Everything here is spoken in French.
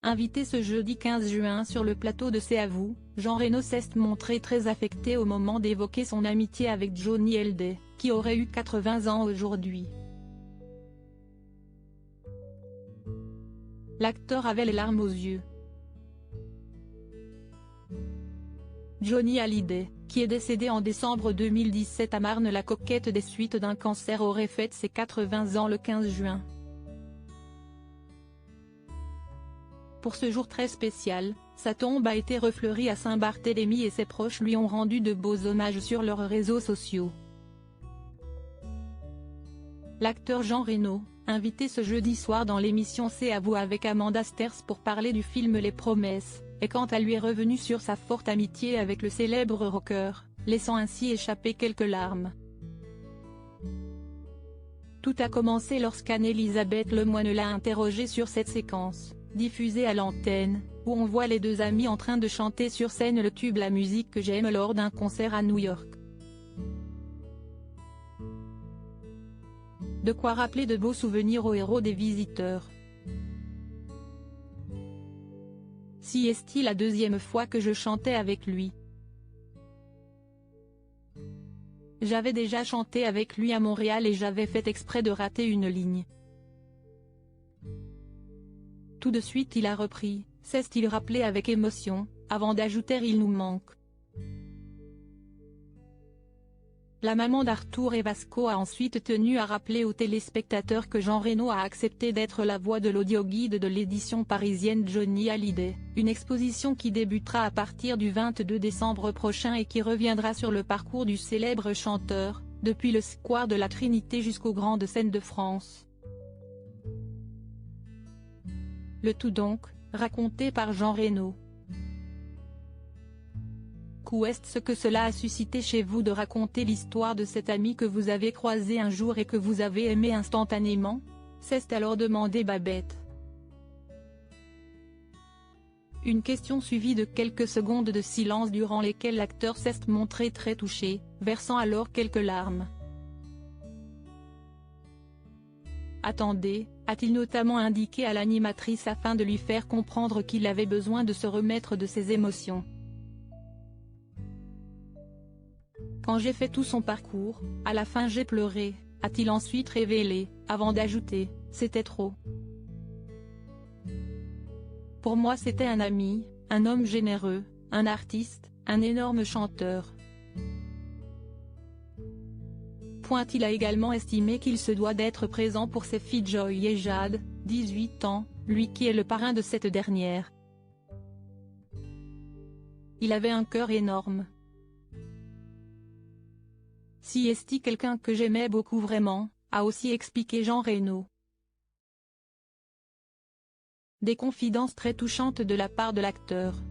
Invité ce jeudi 15 juin sur le plateau de C'est à vous, Jean Reno s'est montré très affecté au moment d'évoquer son amitié avec Johnny Hallyday, qui aurait eu 80 ans aujourd'hui. L'acteur avait les larmes aux yeux. Johnny Hallyday, qui est décédé en décembre 2017 à Marne-la-Coquette des suites d'un cancer, aurait fêté ses 80 ans le 15 juin. Pour ce jour très spécial, sa tombe a été refleurie à Saint-Barthélemy et ses proches lui ont rendu de beaux hommages sur leurs réseaux sociaux. L'acteur Jean Reno, invité ce jeudi soir dans l'émission C'est à vous avec Amanda Sters pour parler du film Les Promesses, est quant à lui revenu sur sa forte amitié avec le célèbre rocker, laissant ainsi échapper quelques larmes. Tout a commencé lorsqu'Anne-Elisabeth Lemoine l'a interrogé sur cette séquence, diffusée à l'antenne, où on voit les deux amis en train de chanter sur scène le tube La musique que j'aime lors d'un concert à New York. De quoi rappeler de beaux souvenirs aux héros des visiteurs. Si est-il la deuxième fois que je chantais avec lui. J'avais déjà chanté avec lui à Montréal et j'avais fait exprès de rater une ligne. Tout de suite il a repris, s'est-il rappelé avec émotion, avant d'ajouter il nous manque. La maman d'Arthur et Vasco a ensuite tenu à rappeler aux téléspectateurs que Jean Reno a accepté d'être la voix de l'audioguide de l'édition parisienne Johnny Hallyday, une exposition qui débutera à partir du 22 décembre prochain et qui reviendra sur le parcours du célèbre chanteur, depuis le square de la Trinité jusqu'aux grandes scènes de France. Le tout donc, raconté par Jean Reno. Qu'est-ce que cela a suscité chez vous de raconter l'histoire de cet ami que vous avez croisé un jour et que vous avez aimé instantanément? S'est alors demandé Babette. Une question suivie de quelques secondes de silence durant lesquelles l'acteur s'est montré très touché, versant alors quelques larmes. Attendez, a-t-il notamment indiqué à l'animatrice afin de lui faire comprendre qu'il avait besoin de se remettre de ses émotions. Quand j'ai fait tout son parcours, à la fin j'ai pleuré, a-t-il ensuite révélé, avant d'ajouter, c'était trop. Pour moi c'était un ami, un homme généreux, un artiste, un énorme chanteur. Il a également estimé qu'il se doit d'être présent pour ses filles Joy et Jade, 18 ans, lui qui est le parrain de cette dernière. Il avait un cœur énorme. Si est-il quelqu'un que j'aimais beaucoup vraiment, a aussi expliqué Jean Reno. Des confidences très touchantes de la part de l'acteur.